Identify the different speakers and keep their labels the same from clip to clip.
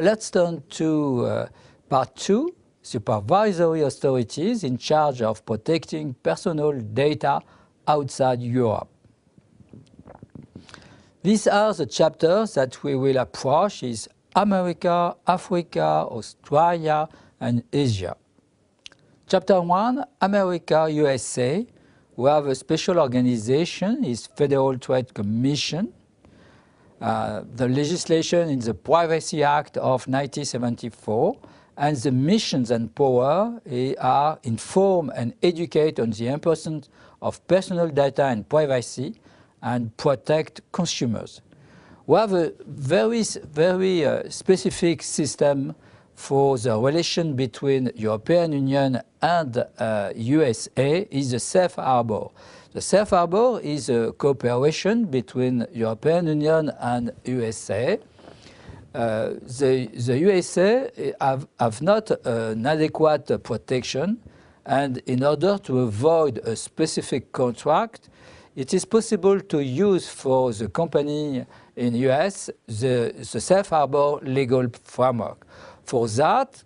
Speaker 1: let's turn to part 2, supervisory authorities in charge of protecting personal data outside Europe. These are the chapters that we will approach is America, Africa, Australia, and Asia. Chapter 1, America, USA. We have a special organization, is Federal Trade Commission. The legislation in the Privacy Act of 1974, and the missions and power are inform and educate on the importance of personal data and privacy and protect consumers. We have a very specific system for the relation between European Union and USA is the safe harbor. The safe harbor is a cooperation between European Union and USA. The USA have not an adequate protection, and in order to avoid a specific contract, it is possible to use for the company in US the safe harbor legal framework. For that,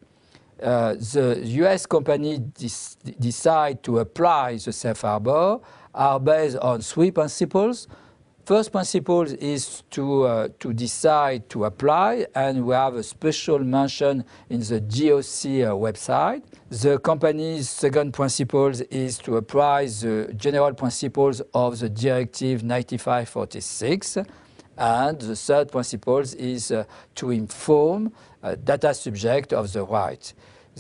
Speaker 1: the US company decide to apply the safe harbor are based on 3 principles. First principle is to decide to apply, and we have a special mention in the GOC website. The company's second principle is to apply the general principles of the Directive 9546. And the third principle is to inform data subject of the right.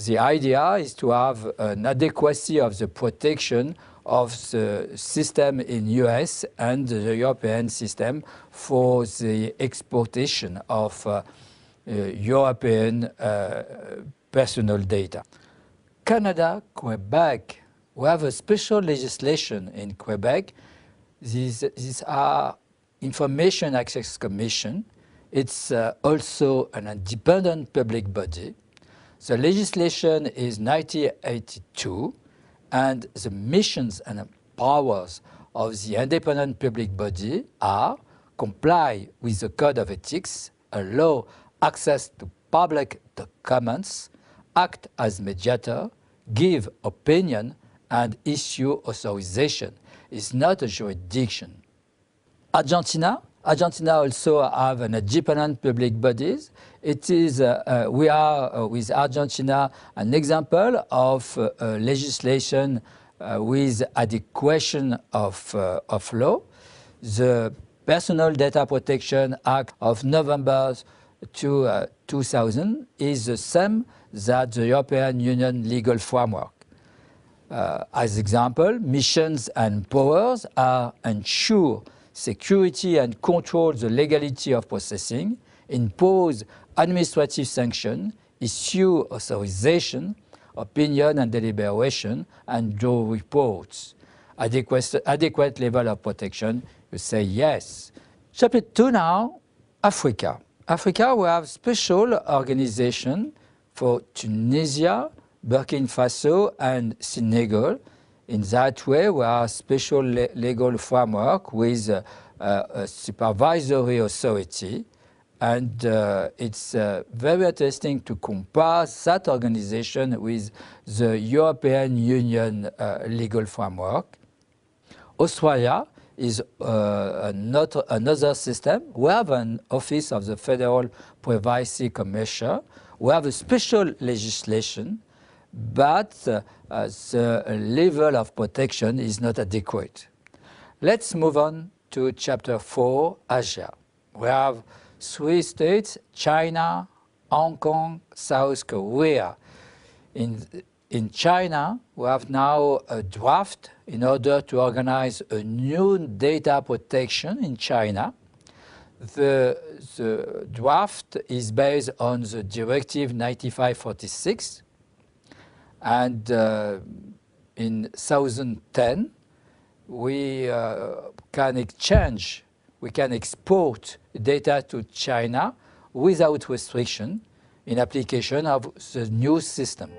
Speaker 1: The idea is to have an adequacy of the protection of the system in US and the European system for the exportation of European personal data. Canada, Quebec, we have a special legislation in Quebec. These are Information Access Commission. It's also an independent public body. The legislation is 1982, and the missions and powers of the independent public body are comply with the Code of Ethics, allow access to public documents, act as mediator, give opinion, and issue authorization. It's not a jurisdiction. Argentina also have an independent public bodies. It is, we are with Argentina an example of legislation with adequation of law. The Personal Data Protection Act of November 2000 is the same that the European Union legal framework. As example, missions and powers are ensure security and control the legality of processing, impose administrative sanction, issue authorization, opinion and deliberation, and draw reports. Adequate level of protection, you say yes. Chapter 2 now, Africa. Africa, we have special organization for Tunisia, Burkina Faso, and Senegal. In that way, we have special legal framework with a supervisory authority, and it's very interesting to compare that organization with the European Union legal framework. Australia is another system. We have an office of the Federal Privacy Commission. We have a special legislation, but the level of protection is not adequate. Let's move on to Chapter 4, Asia. We have 3 states, China, Hong Kong, South Korea. In China, we have now a draft in order to organize a new data protection in China. The draft is based on the Directive 9546. And in 2010, we can export data to China without restriction in application of the new system.